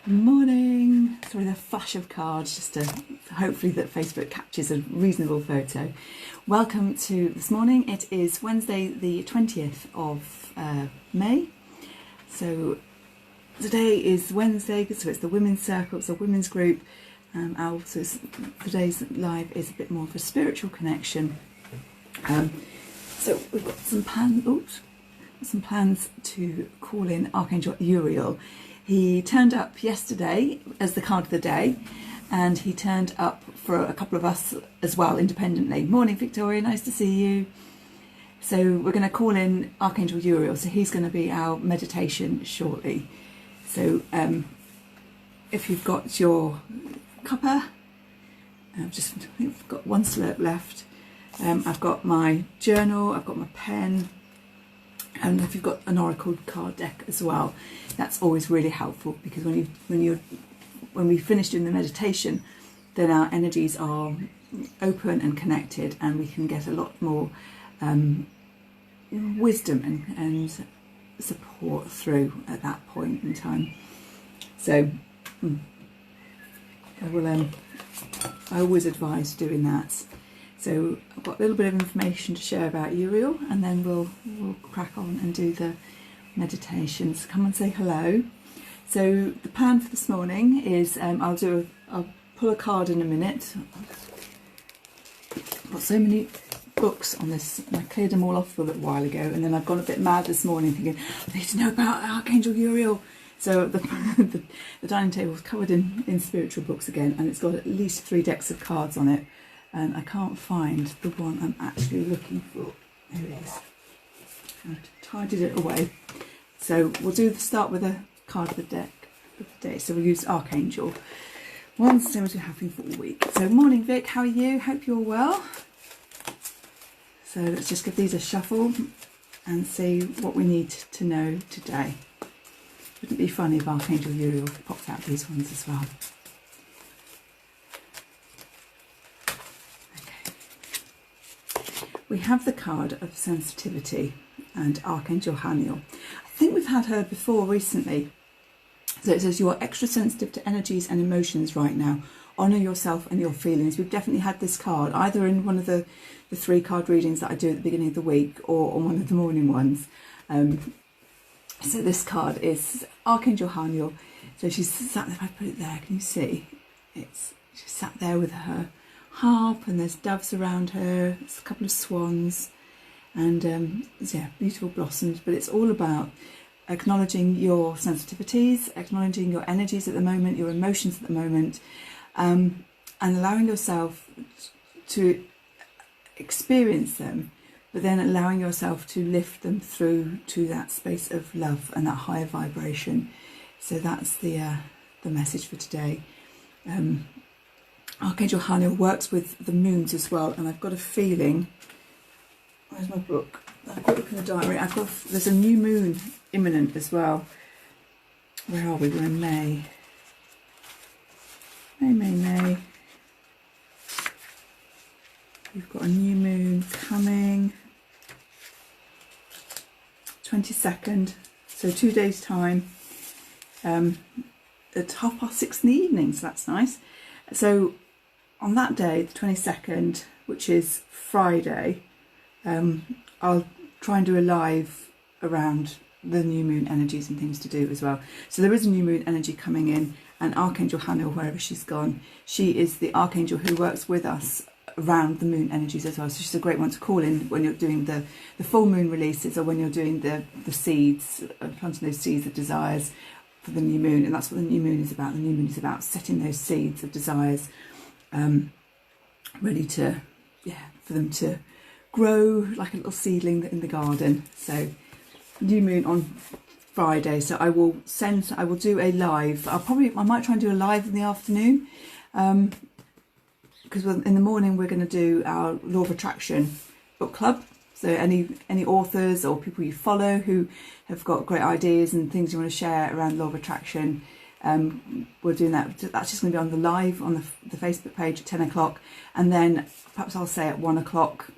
Morning. Sorry, the flash of cards, just to hopefully that Facebook captures a reasonable photo. Welcome to this morning. It is Wednesday the 20th of May. So today is Wednesday, so it's the Women's Circle, it's a women's group. Today's live is a bit more of a spiritual connection. So we've got some plans to call in Archangel Uriel. He turned up yesterday as the card of the day, and he turned up for a couple of us as well independently. Morning, Victoria, nice to see you. So we're going to call in Archangel Uriel, so he's going to be our meditation shortly. So if you've got your cuppa, I've got one slurp left. I've got my journal, I've got my pen, and if you've got an oracle card deck as well, that's always really helpful, because when we finish doing the meditation, then our energies are open and connected, and we can get a lot more wisdom and support through at that point in time. So I always advise doing that. So I've got a little bit of information to share about Uriel, and then we'll crack on and do the meditations. Come and say hello. So the plan for this morning is I'll pull a card in a minute. I've got so many books on this, and I cleared them all off a little while ago, and then I've gone a bit mad this morning thinking I need to know about Archangel Uriel. So the dining table is covered in spiritual books again, and it's got at least 3 decks of cards on it. And I can't find the one I'm actually looking for. There it is. I've tidied it away. So we'll start with a card of the deck of the day. So we'll use Archangel. One same as we have been for all week. So morning, Vic. How are you? Hope you're well. So let's just give these a shuffle and see what we need to know today. Wouldn't it be funny if Archangel Uriel popped out these ones as well? We have the card of sensitivity and Archangel Uriel. I think we've had her before recently. So it says you are extra sensitive to energies and emotions right now. Honour yourself and your feelings. We've definitely had this card either in one of the 3 card readings that I do at the beginning of the week, or on one of the morning ones. So this card is Archangel Uriel. So she's sat there. If I put it there, can you see? She's sat there with her harp, and there's doves around her. It's a couple of swans, and beautiful blossoms. But it's all about acknowledging your sensitivities, acknowledging your energies at the moment, your emotions at the moment, and allowing yourself to experience them, but then allowing yourself to lift them through to that space of love and that higher vibration. So that's the message for today. Archangel Uriel works with the moons as well, and I've got a feeling. Where's my book? I've got to look in the diary. There's a new moon imminent as well. Where are we? We're in May. May. We've got a new moon coming. 22nd, so 2 days time. At 6:30 in the evening, so that's nice. So on that day, the 22nd, which is Friday, I'll try and do a live around the new moon energies and things to do as well. So there is a new moon energy coming in, and Archangel Uriel, wherever she's gone, she is the Archangel who works with us around the moon energies as well. So she's a great one to call in when you're doing the full moon releases, or when you're doing the seeds, planting those seeds of desires for the new moon. And that's what the new moon is about. The new moon is about setting those seeds of desires ready to, for them to grow like a little seedling in the garden. So new moon on Friday. So I will do a live. I might try and do a live in the afternoon, because in the morning we're going to do our Law of Attraction book club. So any authors or people you follow who have got great ideas and things you want to share around Law of Attraction, we're doing that. That's just going to be on the live on the Facebook page at 10 o'clock, and then perhaps I'll say at 1 o'clock,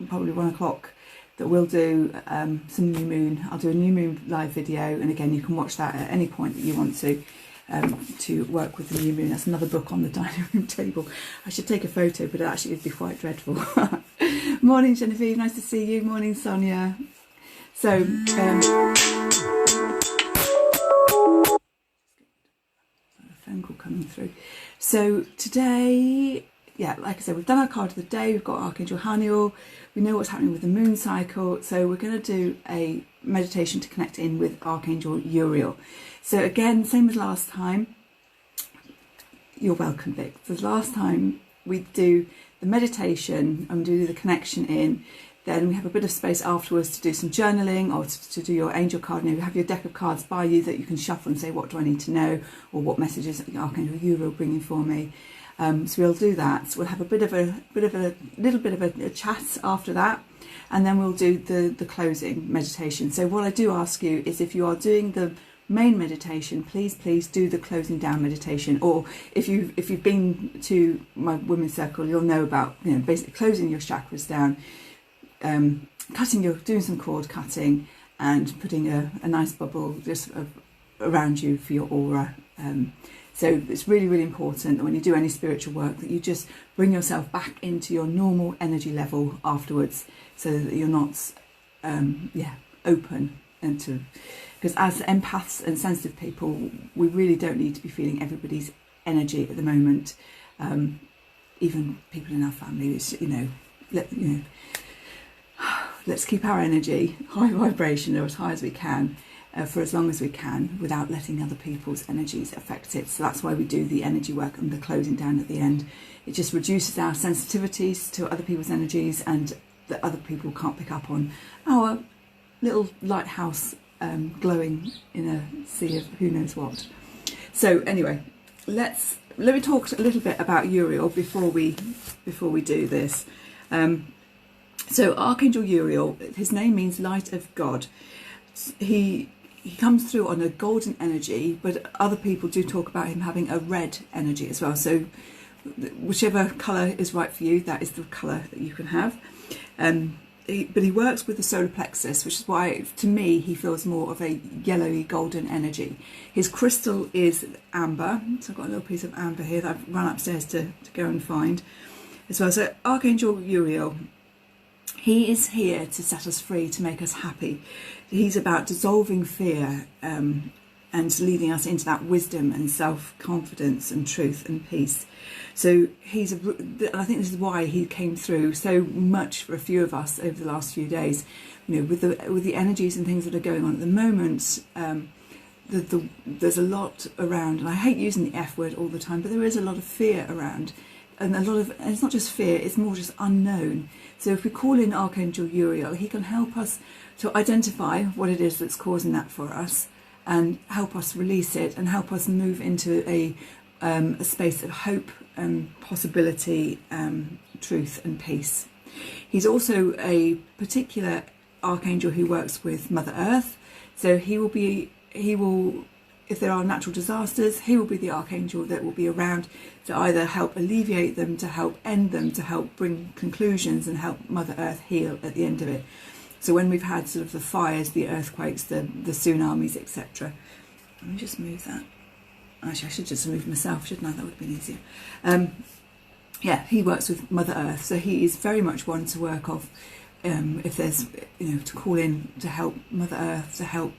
probably 1 o'clock, that we'll do some new moon. I'll do a new moon live video, and again you can watch that at any point that you want to. to work with the new moon. That's another book on the dining room table. I should take a photo, but actually it'd be quite dreadful. Morning, Genevieve, nice to see you. Morning, Sonia. So, a phone call coming through. So today, yeah, like I said, we've done our card of the day. We've got Archangel Haniel. We know what's happening with the moon cycle. So we're going to do a meditation to connect in with Archangel Uriel. So again, same as last time. You're welcome, Vic. So last time we do the meditation and do the connection in. Then we have a bit of space afterwards to do some journaling or to do your angel card. You have your deck of cards by you that you can shuffle and say, what do I need to know? Or what messages is Archangel Uriel bringing for me? So we'll do that. So we'll have a little bit of a chat after that. And then we'll do the closing meditation. So what I do ask you is, if you are doing the main meditation, please do the closing down meditation. Or if you've been to my women's circle, you'll know about, you know, basically closing your chakras down, doing some cord cutting and putting a nice bubble just around you for your aura. So it's really, really important that when you do any spiritual work, that you just bring yourself back into your normal energy level afterwards, so that you're not open and because as empaths and sensitive people, we really don't need to be feeling everybody's energy at the moment. Even people in our families, let's keep our energy high vibration or as high as we can for as long as we can, without letting other people's energies affect it. So that's why we do the energy work and the closing down at the end. It just reduces our sensitivities to other people's energies, and that other people can't pick up on our little lighthouse glowing in a sea of who knows what. So anyway, let me talk a little bit about Uriel before we do this. So Archangel Uriel, his name means light of God. He comes through on a golden energy, but other people do talk about him having a red energy as well. So whichever colour is right for you, that is the colour that you can have. But he works with the solar plexus, which is why, to me, he feels more of a yellowy golden energy. His crystal is amber. So I've got a little piece of amber here that I've run upstairs to go and find as well. So Archangel Uriel, he is here to set us free, to make us happy. He's about dissolving fear and leading us into that wisdom and self-confidence and truth and peace. So I think this is why he came through so much for a few of us over the last few days. You know, with the energies and things that are going on at the moment, there's a lot around, and I hate using the F word all the time, but there is a lot of fear around. And it's not just fear, it's more just unknown. So if we call in Archangel Uriel, he can help us to identify what it is that's causing that for us, and help us release it, and help us move into a space of hope and possibility, truth and peace. He's also a particular archangel who works with Mother Earth. So he will, if there are natural disasters, he will be the archangel that will be around to either help alleviate them, to help end them, to help bring conclusions and help Mother Earth heal at the end of it. So when we've had sort of the fires, the earthquakes, the tsunamis, etc. Let me just move that. Actually, I should just move myself, shouldn't I? That would have been easier. Yeah, he works with Mother Earth, so he is very much one to work off. If there's, to call in to help Mother Earth, to help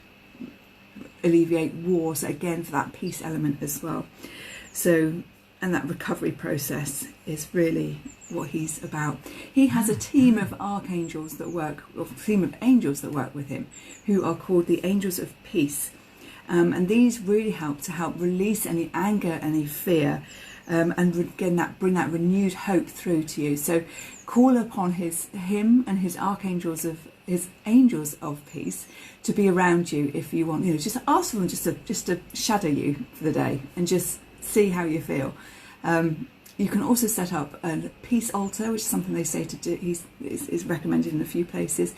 alleviate wars, again for that peace element as well. So, and that recovery process is really what he's about. He has a team of archangels that work, or a team of angels that work with him, who are called the Angels of Peace. And these really help release any anger, any fear, and again bring that renewed hope through to you. So call upon him and his angels of peace to be around you if you want. Just ask for them just to shadow you for the day and just see how you feel. You can also set up a peace altar, which is something they say to do. Is recommended in a few places.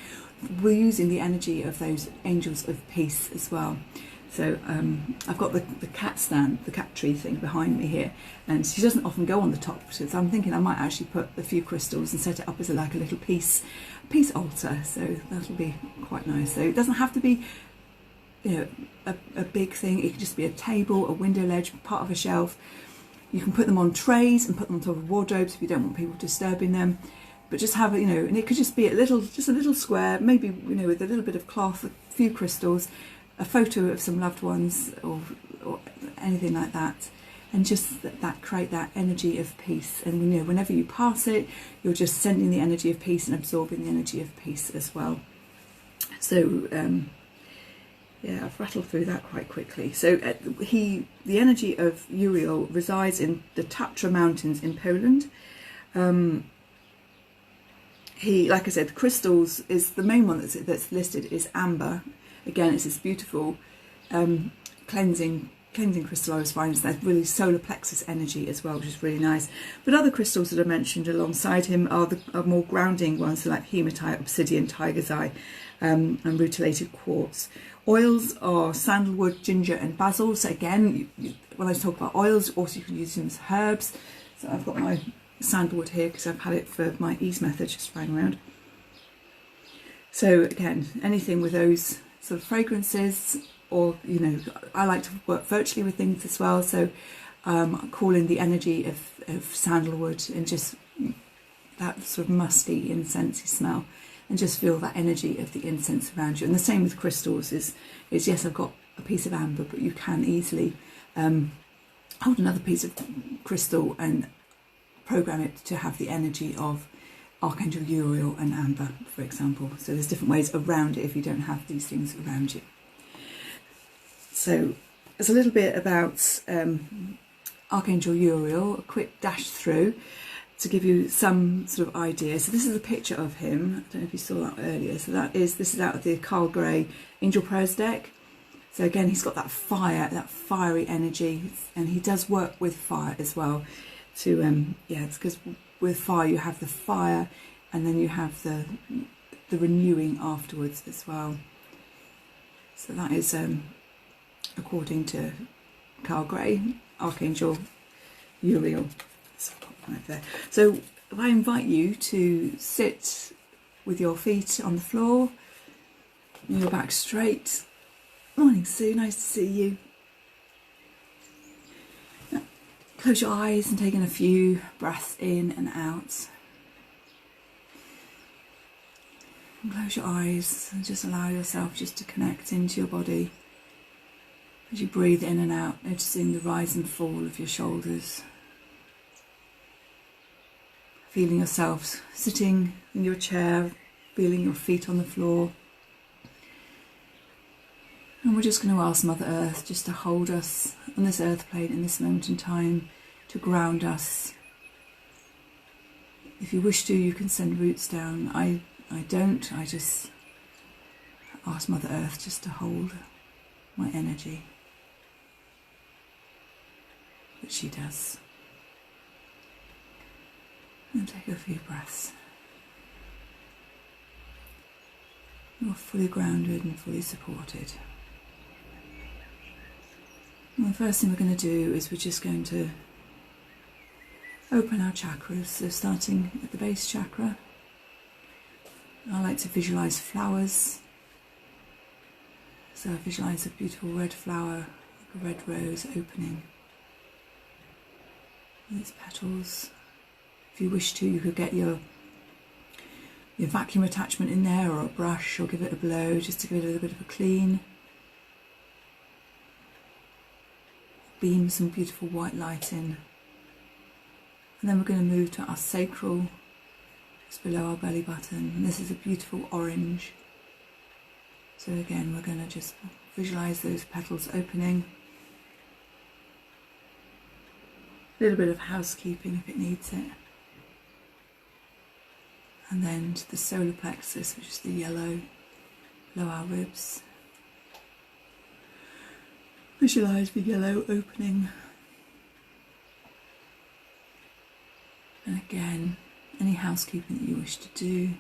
We're using the energy of those angels of peace as well. So I've got the cat stand, the cat tree thing behind me here, and she doesn't often go on the top. So I'm thinking I might actually put a few crystals and set it up as like a little peace altar. So that'll be quite nice. So it doesn't have to be a big thing. It could just be a table, a window ledge, part of a shelf. You can put them on trays and put them on top of wardrobes if you don't want people disturbing them. But just have it, and it could just be just a little square, maybe, with a little bit of cloth, a few crystals, a photo of some loved ones, or anything like that. And just that create that energy of peace. And whenever you pass it, you're just sending the energy of peace and absorbing the energy of peace as well. So yeah, I've rattled through that quite quickly. So the energy of Uriel resides in the Tatra Mountains in Poland. Like I said, crystals is the main one that's listed is amber. Again, it's this beautiful cleansing crystal I was finding. So that's really solar plexus energy as well, which is really nice. But other crystals that are mentioned alongside him are more grounding ones, so like hematite, obsidian, tiger's eye, and rutilated quartz. Oils are sandalwood, ginger, and basil. So again, when I talk about oils, also you can use them as herbs. So I've got my sandalwood here because I've had it for my ease method, just flying around. So again, anything with those sort of fragrances, or I like to work virtually with things as well. So call in the energy of sandalwood and just that sort of musty, incensey smell, and just feel that energy of the incense around you. And the same with crystals is yes, I've got a piece of amber, but you can easily hold another piece of crystal and program it to have the energy of Archangel Uriel and amber, for example. So there's different ways around it if you don't have these things around you. So there's a little bit about Archangel Uriel, a quick dash through to give you some sort of idea. So this is a picture of him. I don't know if you saw that earlier. So this is out of the Carl Gray Angel Prayers deck. So again, he's got that fire, that fiery energy, and he does work with fire as well. To it's because with fire you have the fire, and then you have the renewing afterwards as well. So that is according to Carl Gray, Archangel Uriel. Right there. So I invite you to sit with your feet on the floor, your back straight. Morning, Sue, nice to see you. Close your eyes and take in a few breaths in and out. And close your eyes and just allow yourself just to connect into your body. As you breathe in and out, noticing the rise and fall of your shoulders. Feeling yourself sitting in your chair, feeling your feet on the floor. And we're just going to ask Mother Earth just to hold us on this earth plane in this moment in time, to ground us. If you wish to, you can send roots down. I don't. I just ask Mother Earth just to hold my energy. But she does. And take a few breaths. You're fully grounded and fully supported. And the first thing we're going to do is we're just going to open our chakras. So starting at the base chakra, I like to visualise flowers. So I visualise a beautiful red flower, like a red rose opening with its petals. If you wish to, you could get your vacuum attachment in there, or a brush, or give it a blow just to give it a little bit of a clean. Beam some beautiful white light in. And then we're going to move to our sacral, just below our belly button. And this is a beautiful orange. So again, we're going to just visualise those petals opening. A little bit of housekeeping if it needs it. And then to the solar plexus, which is the yellow below our ribs. Visualise the yellow opening. And again, any housekeeping that you wish to do.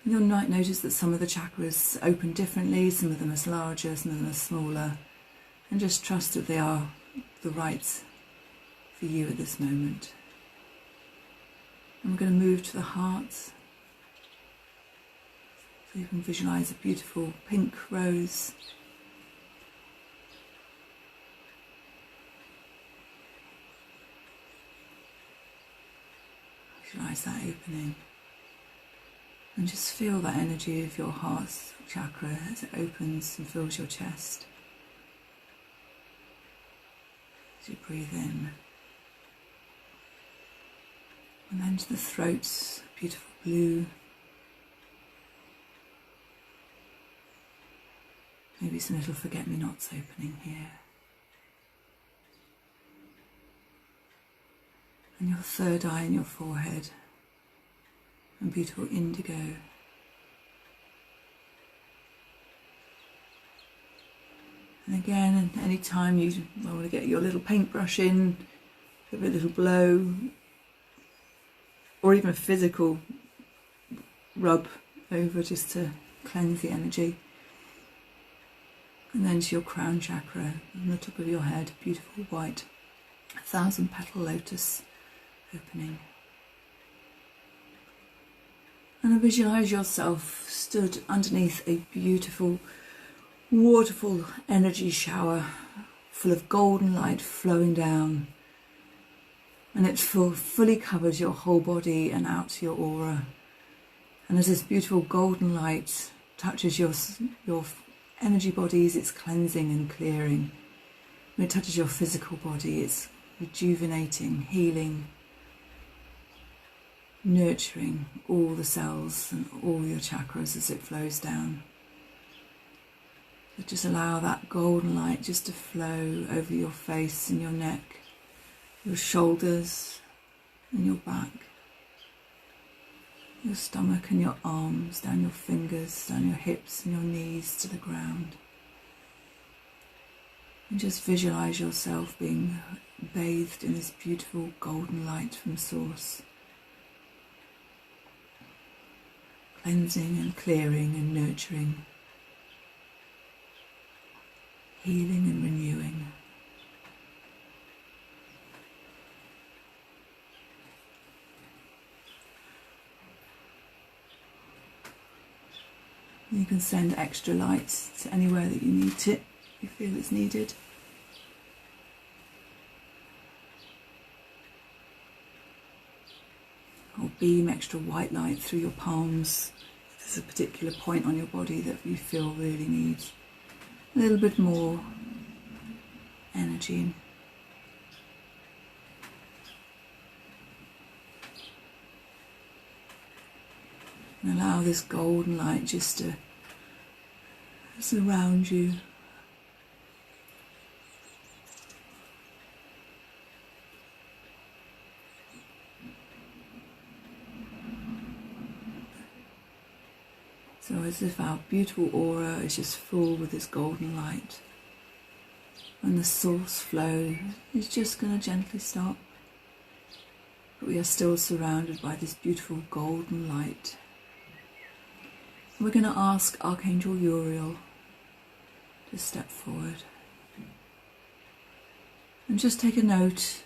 You'll notice that some of the chakras open differently, some of them are larger, some of them are smaller. And just trust that they are the right for you at this moment. And we're going to move to the heart. So you can visualize a beautiful pink rose. Visualize that opening. And just feel that energy of your heart's chakra as it opens and fills your chest. As you breathe in. And then to the throat, beautiful blue. Maybe some little forget-me-nots opening here. And your third eye in your forehead. And beautiful indigo. And again, any time you want to get your little paintbrush in, give it a little blow, or even a physical rub over just to cleanse the energy. And then to your crown chakra, on the top of your head, beautiful white 1,000-petal lotus opening. And visualize yourself stood underneath a beautiful waterfall energy shower full of golden light flowing down. And it fully covers your whole body and out to your aura. And as this beautiful golden light touches your energy bodies, it's cleansing and clearing. When it touches your physical body, it's rejuvenating, healing, nurturing all the cells and all your chakras as it flows down. So just allow that golden light just to flow over your face and your neck, your shoulders and your back, your stomach and your arms, down your fingers, down your hips and your knees to the ground. And just visualize yourself being bathed in this beautiful golden light from Source. Cleansing and clearing and nurturing, healing and renewing. You can send extra light to anywhere that you need it, if you feel it's needed. Or beam extra white light through your palms. If there's a particular point on your body that you feel really needs a little bit more energy. And allow this golden light just to surround you. So as if our beautiful aura is just full with this golden light. And the source flow is just going to gently stop. But we are still surrounded by this beautiful golden light. We're going to ask Archangel Uriel to step forward and just take a note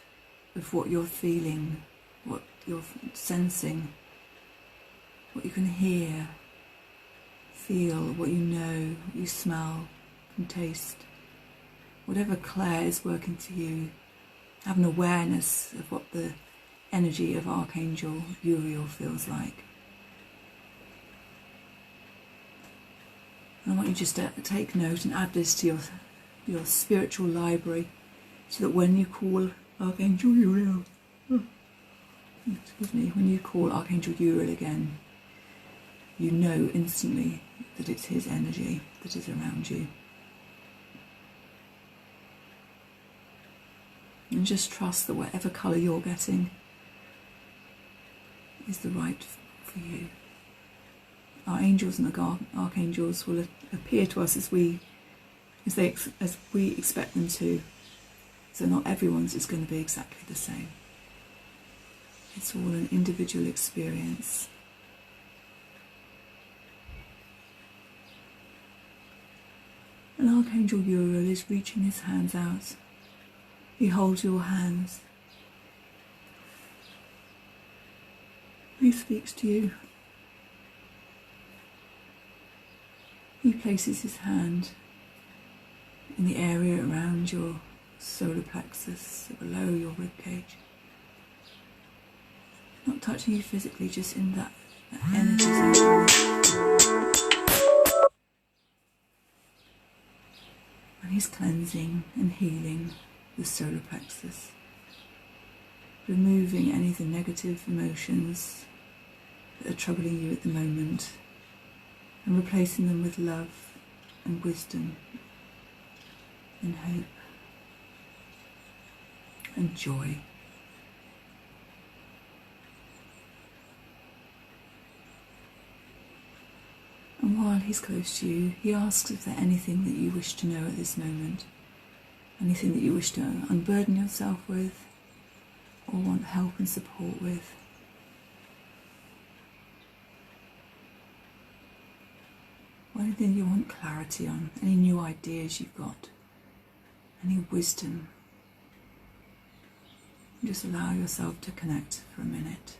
of what you're feeling, what you're sensing, what you can hear, feel, what you know, what you smell, can taste. Whatever clair is working to you, have an awareness of what the energy of Archangel Uriel feels like. And I want you just to take note and add this to your spiritual library, so that when you call Archangel Uriel, when you call Archangel Uriel again, you know instantly that it's his energy that is around you. And just trust that whatever colour you're getting is the right for you. Our angels and archangels will appear to us as we expect them to. So not everyone's is going to be exactly the same. It's all an individual experience. And Archangel Uriel is reaching his hands out. He holds your hands. He speaks to you. He places his hand in the area around your solar plexus, below your rib cage. Not touching you physically, just in that energy zone. And he's cleansing and healing the solar plexus, removing any of the negative emotions that are troubling you at the moment and replacing them with love and wisdom and hope and joy. And while he's close to you, he asks if there's anything that you wish to know at this moment, anything that you wish to unburden yourself with or want help and support with. Or anything you want clarity on, any new ideas you've got, any wisdom. Just allow yourself to connect for a minute.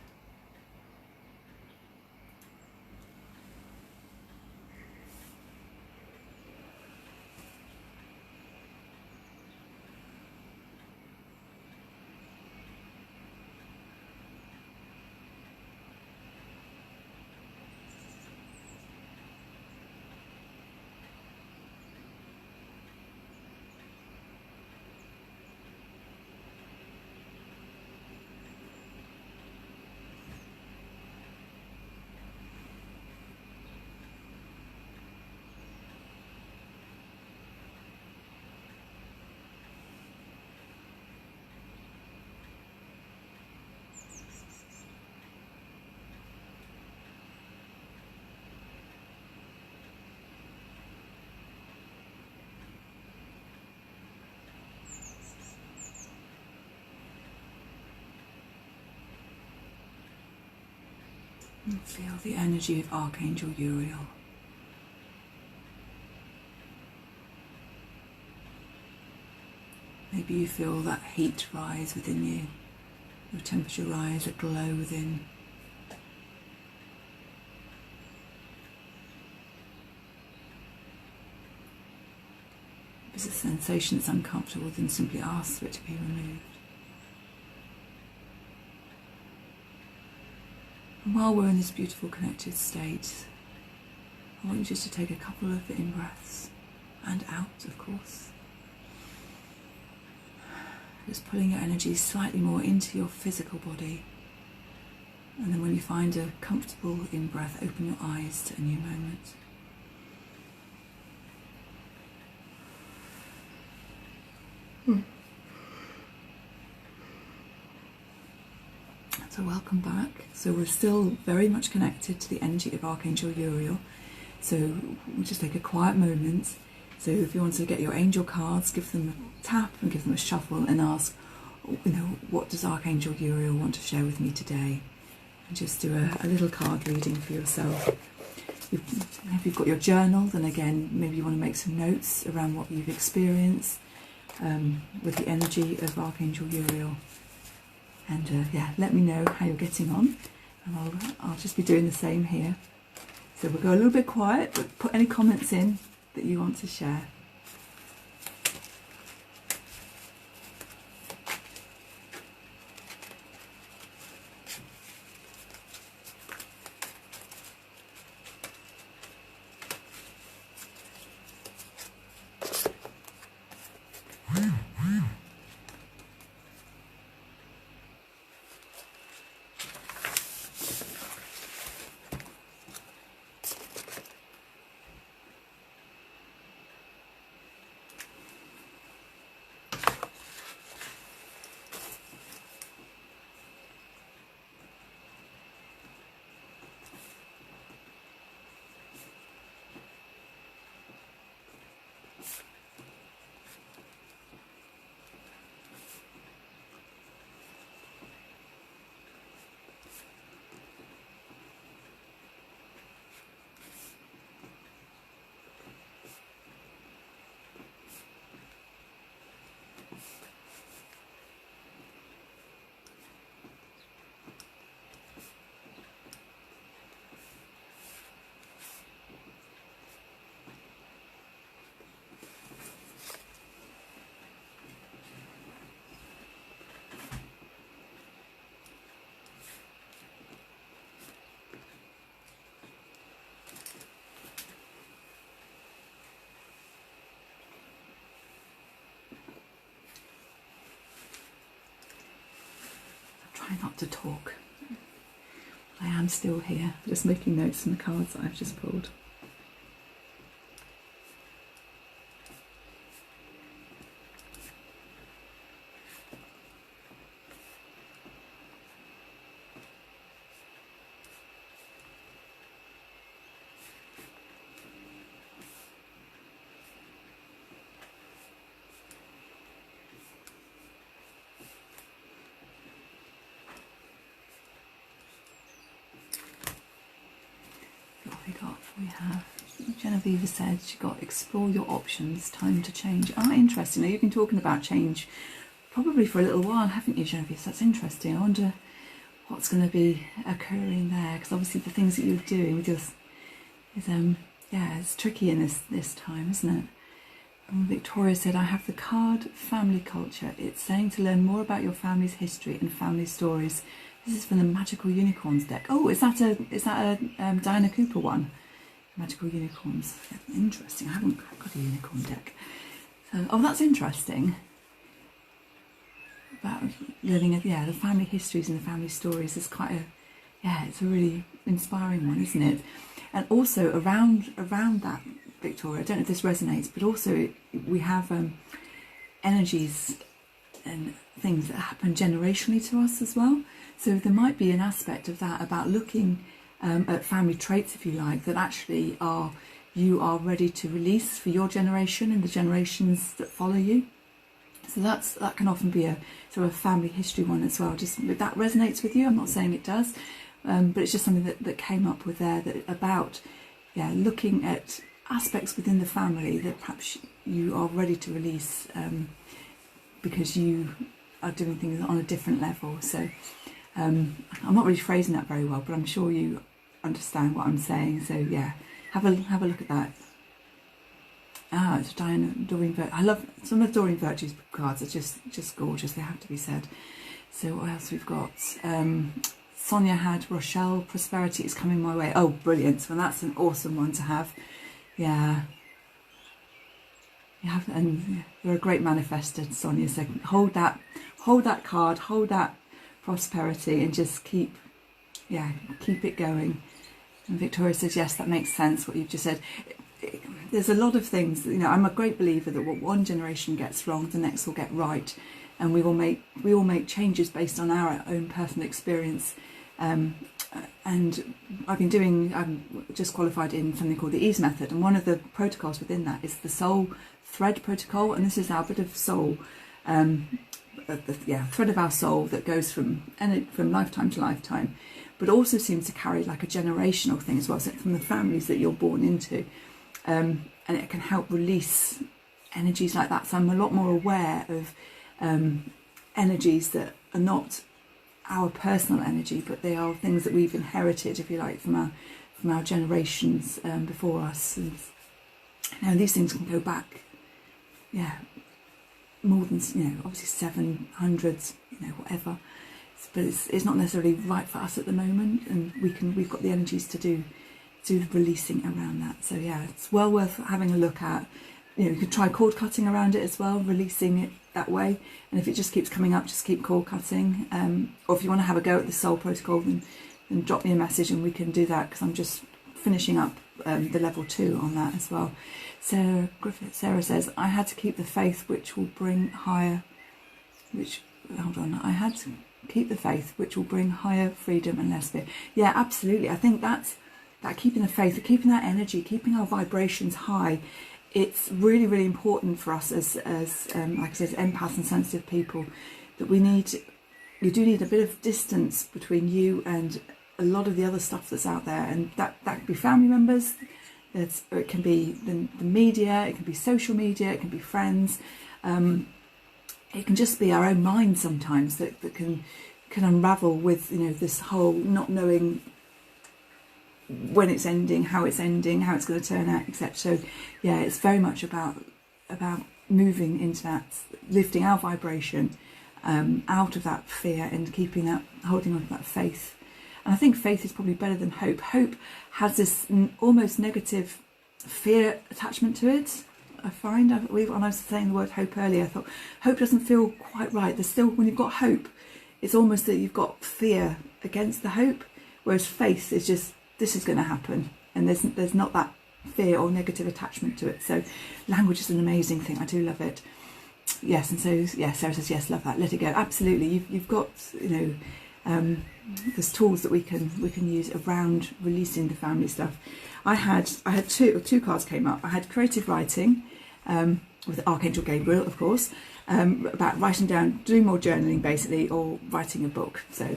And feel the energy of Archangel Uriel. Maybe you feel that heat rise within you, your temperature rise, a glow within. If it's a sensation that's uncomfortable, then simply ask for it to be removed. And while we're in this beautiful connected state, I want you just to take a couple of in-breaths and out, of course. Just pulling your energy slightly more into your physical body. And then when you find a comfortable in-breath, open your eyes to a new moment. So welcome back. So we're still very much connected to the energy of Archangel Uriel. So we'll just take a quiet moment. So if you want to get your angel cards, give them a tap and give them a shuffle and ask, what does Archangel Uriel want to share with me today? And just do a little card reading for yourself. If you've got your journal, then again, maybe you want to make some notes around what you've experienced with the energy of Archangel Uriel. And let me know how you're getting on. And I'll just be doing the same here. So we'll go a little bit quiet, but put any comments in that you want to share. try not to talk. I am still here, just making notes on the cards that I've just pulled. We have Genevieve said she got explore your options, time to change. Ah, interesting. Now you've been talking about change probably for a little while, haven't you, Genevieve? So that's interesting. I wonder what's going to be occurring there, because obviously the things that you're doing with your is yeah, it's tricky in this time, isn't it? And Victoria said, I have the card family culture. It's saying to learn more about your family's history and family stories. This is from the Magical Unicorns deck. Oh, is that a Diana Cooper one? Magical Unicorns. Interesting. I haven't got a unicorn deck. So, oh, that's interesting. About learning, yeah, the family histories and the family stories is quite a, yeah, it's a really inspiring one, isn't it? And also around that, Victoria, I don't know if this resonates, but also we have energies and things that happen generationally to us as well. So there might be an aspect of that about looking at family traits, if you like, that actually you are ready to release for your generation and the generations that follow you. So that can often be a sort of a family history one as well. Just if that resonates with you, I'm not saying it does, but it's just something that came up with there, that about, yeah, looking at aspects within the family that perhaps you are ready to release because you are doing things on a different level. So I'm not really phrasing that very well, but I'm sure you understand what I'm saying. So yeah, have a look at that. Ah, it's Doreen Virtue. I love some of Doreen Virtue's cards. Are just gorgeous. They have to be said. So what else we've got? Sonia had Rochelle. Prosperity is coming my way. Oh, brilliant! So that's an awesome one to have. Yeah. You have, and you're a great manifester, Sonia. So hold that card, hold that prosperity, and just keep it going. And Victoria says, yes, that makes sense what you've just said. There's a lot of things, you know, I'm a great believer that what one generation gets wrong, the next will get right, and we all make changes based on our own personal experience. And I'm just qualified in something called the Ease method, and one of the protocols within that is the soul thread protocol, and this is our bit of soul, thread of our soul that goes from lifetime to lifetime, but also seems to carry like a generational thing as well, so from the families that you're born into, and it can help release energies like that. So I'm a lot more aware of energies that are not our personal energy, but they are things that we've inherited, if you like, from our generations before us. And you know, these things can go back, yeah, more than, you know, obviously 700s, you know, whatever. But it's not necessarily right for us at the moment, and we've got the energies to do the releasing around that. So yeah, it's well worth having a look at. You know, you could try cord cutting around it as well, releasing it that way. And if it just keeps coming up, just keep cord cutting. Or if you want to have a go at the soul protocol, then drop me a message and we can do that, because I'm just finishing up the level 2 on that as well. Sarah Griffith. Sarah says, I had to keep the faith which will bring higher. I had to keep the faith which will bring higher freedom and less fear. Yeah, absolutely. I think that keeping the faith, keeping that energy, keeping our vibrations high. It's really, really important for us as like I said, empaths and sensitive people, that you do need a bit of distance between you and a lot of the other stuff that's out there, and that could be family members, or it can be the media, it can be social media, it can be friends, it can just be our own mind sometimes that can unravel with, you know, this whole not knowing when it's ending, how it's going to turn out, etc. So yeah, it's very much about moving into that, lifting our vibration out of that fear and keeping that, holding on to that faith. And I think faith is probably better than hope. Hope has this almost negative fear attachment to it. I find, when I was saying the word hope earlier, I thought hope doesn't feel quite right. There's still, when you've got hope, it's almost that you've got fear against the hope, whereas faith is just, this is going to happen, and there's not that fear or negative attachment to it. So language is an amazing thing. I do love it. Yes, and so yeah, Sarah says yes, love that. Let it go. Absolutely, you've got, you know, there's tools that we can use around releasing the family stuff. I had two cards came up. I had creative writing with Archangel Gabriel, of course, about writing down, doing more journaling basically, or writing a book. So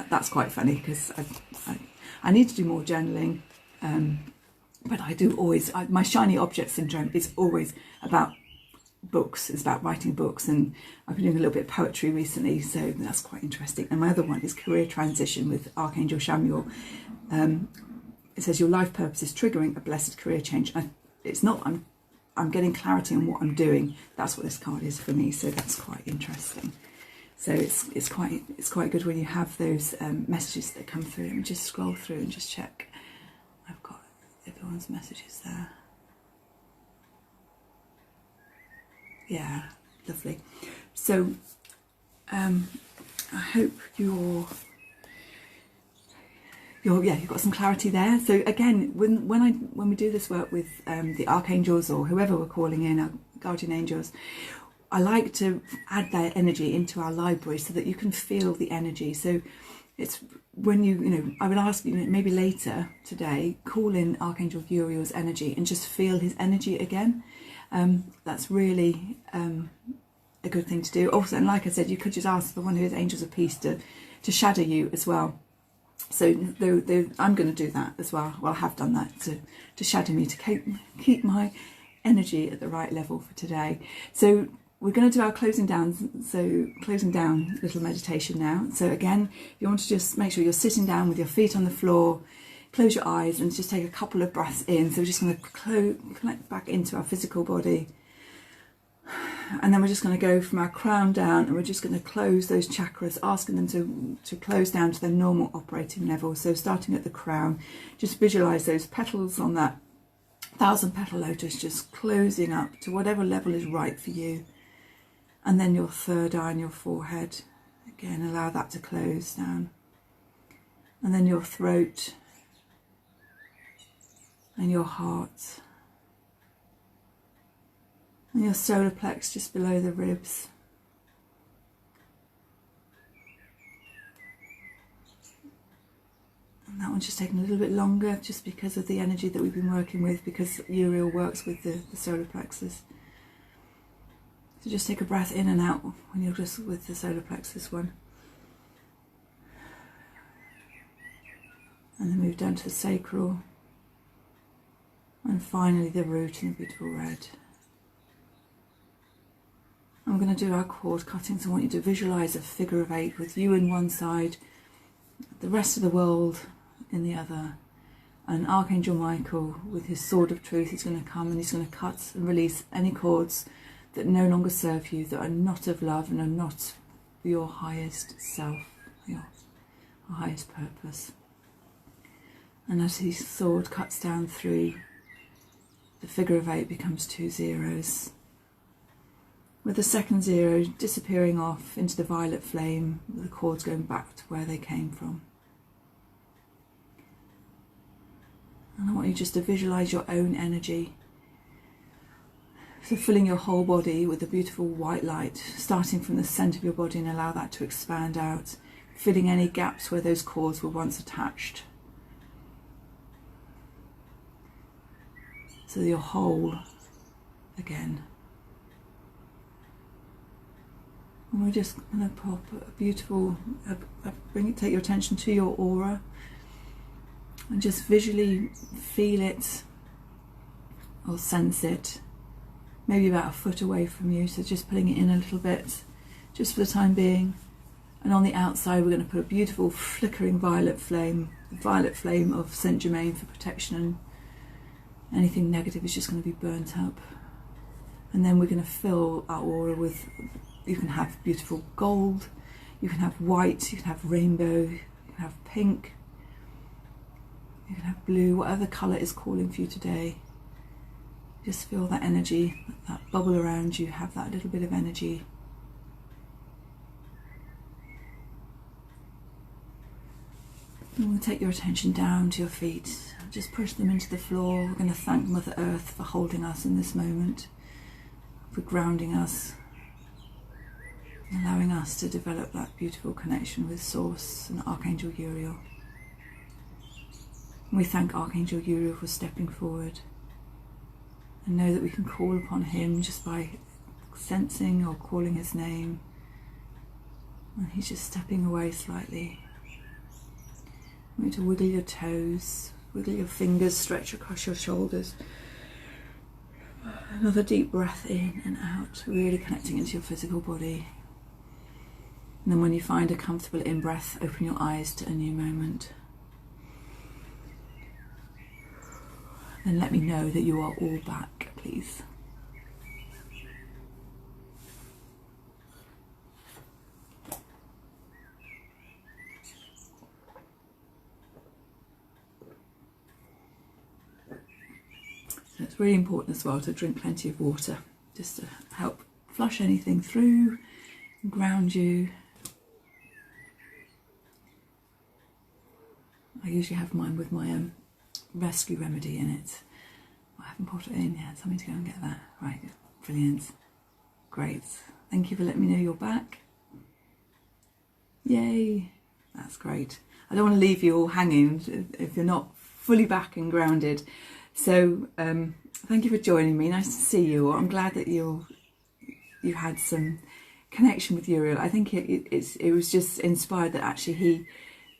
that's quite funny, because I need to do more journaling, but I do always, my shiny object syndrome is always about books. It's about writing books, and I've been doing a little bit of poetry recently, so that's quite interesting. And my other one is career transition with Archangel Uriel. It says your life purpose is triggering a blessed career change. It's not, I'm getting clarity on what I'm doing. That's what this card is for me, so that's quite interesting. So it's quite good when you have those messages that come through. Let me just scroll through and just check. I've got everyone's messages there. Yeah, lovely. So I hope you've got some clarity there. So again, when we do this work with the archangels, or whoever we're calling in, our guardian angels, I like to add their energy into our library so that you can feel the energy. So it's when you know, I would ask you, maybe later today, call in Archangel Uriel's energy and just feel his energy again. That's really a good thing to do. Also, and like I said, you could just ask for one of his angels of peace to shadow you as well. So I'm going to do that as well. Well, I have done that to shadow me, to keep my energy at the right level for today. So we're going to do our closing down little meditation now. So again, you want to just make sure you're sitting down with your feet on the floor. Close your eyes and just take a couple of breaths in. So we're just going to connect back into our physical body. And then we're just going to go from our crown down, and we're just going to close those chakras, asking them to close down to their normal operating level. So starting at the crown, just visualize those petals on that 1,000-petal lotus just closing up to whatever level is right for you. And then your third eye and your forehead. Again, allow that to close down. And then your throat and your heart. And your solar plex just below the ribs. And that one's just taking a little bit longer, just because of the energy that we've been working with, because Uriel works with the solar plexus. So just take a breath in and out when you're just with the solar plexus one. And then move down to the sacral. And finally the root in the beautiful red. I'm going to do our cord cutting, so I want you to visualise a figure of 8 with you in one side, the rest of the world in the other, and Archangel Michael with his sword of truth is going to come, and he's going to cut and release any cords that no longer serve you, that are not of love and are not your highest self, your highest purpose. And as his sword cuts down through, the figure of 8 becomes 2 zeros, with the second 0 disappearing off into the violet flame, with the cords going back to where they came from. And I want you just to visualise your own energy. So filling your whole body with a beautiful white light, starting from the centre of your body, and allow that to expand out, filling any gaps where those cords were once attached. So you're whole again. And we're just going to pop a beautiful, take your attention to your aura and just visually feel it or sense it, maybe about a foot away from you. So just pulling it in a little bit, just for the time being. And on the outside, we're going to put a beautiful flickering violet flame of Saint Germain for protection, and anything negative is just going to be burnt up. And then we're going to fill our aura with, you can have beautiful gold, you can have white, you can have rainbow, you can have pink, you can have blue, whatever colour is calling for you today. Just feel that energy, that bubble around you, have that little bit of energy. And we'll take your attention down to your feet. Just push them into the floor. We're going to thank Mother Earth for holding us in this moment, for grounding us, allowing us to develop that beautiful connection with Source and Archangel Uriel. And we thank Archangel Uriel for stepping forward, and know that we can call upon him just by sensing or calling his name. And he's just stepping away slightly. I'm going to wiggle your toes, wiggle your fingers, stretch across your shoulders. Another deep breath in and out, really connecting into your physical body. And then when you find a comfortable in-breath, open your eyes to a new moment. Then let me know that you are all back, please. So it's really important as well to drink plenty of water, just to help flush anything through and ground you. I usually have mine with my rescue remedy in it. I haven't put it in yet, so I need to go and get that. Right, brilliant. Great. Thank you for letting me know you're back. Yay. That's great. I don't want to leave you all hanging if you're not fully back and grounded. So thank you for joining me. Nice to see you. I'm glad that you had some connection with Uriel. I think it was just inspired that actually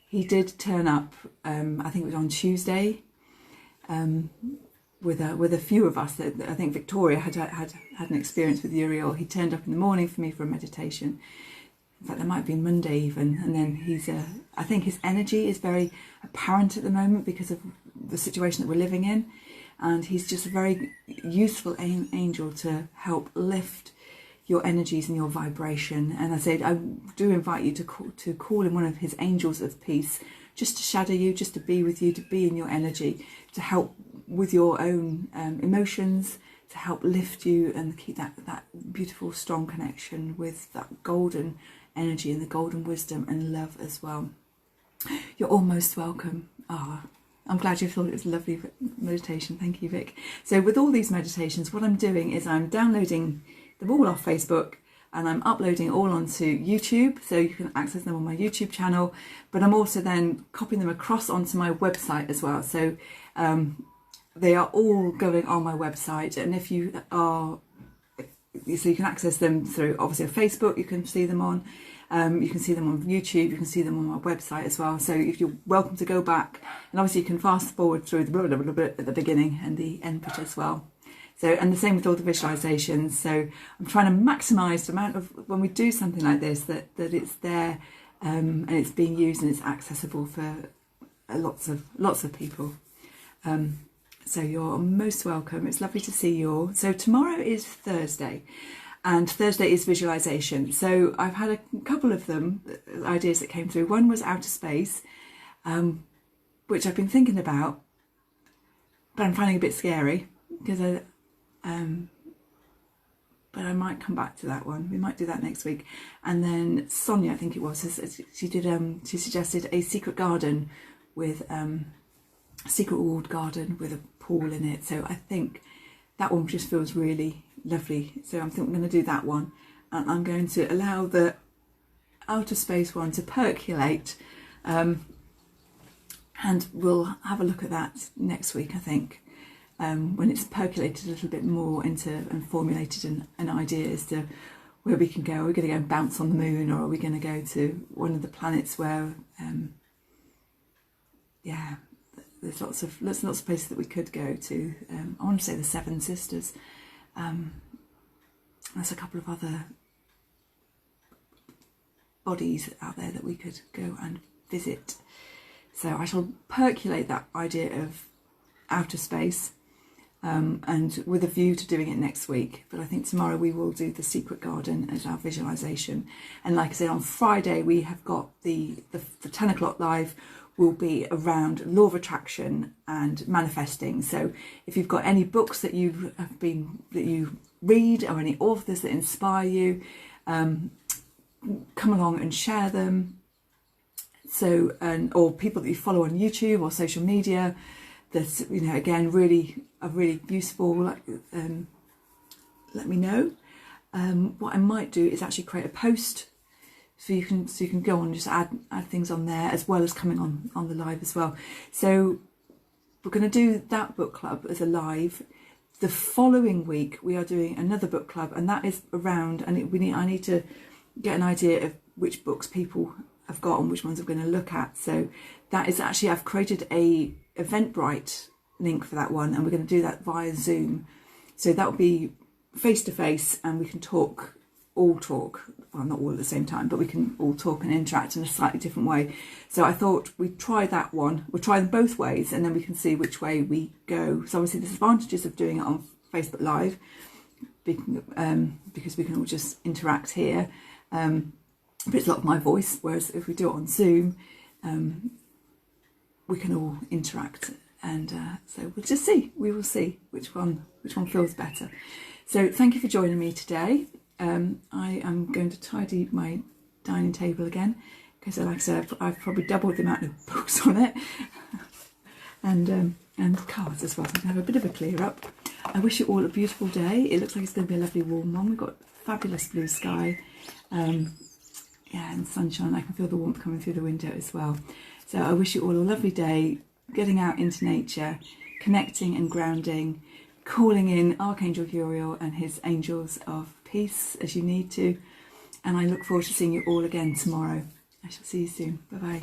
he did turn up. I think it was on Tuesday, with a few of us. I think Victoria had an experience with Uriel. He turned up in the morning for me for a meditation. In fact, that might have been Monday even. And then I think his energy is very apparent at the moment because of the situation that we're living in. And he's just a very useful angel to help lift your energies and your vibration. And I said, I do invite you to call in one of his angels of peace, just to shadow you, just to be with you, to be in your energy, to help with your own emotions, to help lift you and keep that beautiful, strong connection with that golden energy and the golden wisdom and love as well. You're all most welcome. I'm glad you thought it was a lovely meditation. Thank you, Vic. So with all these meditations, what I'm doing is I'm downloading them all off Facebook and I'm uploading it all onto YouTube, so you can access them on my YouTube channel, but I'm also then copying them across onto my website as well. So they are all going on my website, and if you are, so you can access them through obviously Facebook, you can see them on, you can see them on YouTube, you can see them on my website as well. So if you're welcome to go back, and obviously you can fast forward through the blah, blah, blah, blah, at the beginning and the end bit as well. So, and the same with all the visualizations. So I'm trying to maximise the amount of, when we do something like this, that it's there and it's being used and it's accessible for lots of people. So you're most welcome. It's lovely to see you all. So tomorrow is Thursday, and Thursday is visualization. So I've had a couple of them, ideas that came through. One was outer space, which I've been thinking about, but I'm finding a bit scary because but I might come back to that one. We might do that next week. And then Sonia, I think it was, she suggested a secret garden with secret walled garden with a pool in it. So I think that one just feels really lovely. So I think we're going to do that one, and I'm going to allow the outer space one to percolate, and we'll have a look at that next week, I think. When it's percolated a little bit more into and formulated an idea as to where we can go. Are we going to go and bounce on the moon, or are we going to go to one of the planets where, there's lots of places that we could go to. I want to say the Seven Sisters. There's a couple of other bodies out there that we could go and visit. So I shall percolate that idea of outer space. And with a view to doing it next week. But I think tomorrow we will do the secret garden as our visualization. And like I said, on Friday we have got the 10 o'clock live will be around law of attraction and manifesting. So if you've got any books that you read, or any authors that inspire you, come along and share them. So, or people that you follow on YouTube or social media, that, you know, again, are really useful. Let me know. What I might do is actually create a post, so you can go on and just add things on there, as well as coming on the live as well. So we're going to do that book club as a live. The following week we are doing another book club, and that is around, and I need to get an idea of which books people have got and which ones I'm going to look at. So that is actually, I've created a Eventbrite link for that one, and we're going to do that via Zoom. So that will be face to face, and we can all talk, well, not all at the same time, but we can all talk and interact in a slightly different way. So I thought we'd try that one. We'll try them both ways, and then we can see which way we go. So obviously there's advantages of doing it on Facebook Live, because we can all just interact here. But it's a lot of my voice, whereas if we do it on Zoom, we can all interact, and so we'll just see. We will see which one feels better. So thank you for joining me today. I am going to tidy my dining table again, because, like I said, I've probably doubled the amount of books on it, and cards as well. So I'm going to have a bit of a clear up. I wish you all a beautiful day. It looks like it's going to be a lovely warm one. We've got fabulous blue sky. Yeah, and sunshine. I can feel the warmth coming through the window as well. So I wish you all a lovely day, getting out into nature, connecting and grounding, calling in Archangel Uriel and his angels of peace as you need to. And I look forward to seeing you all again tomorrow. I shall see you soon. Bye-bye.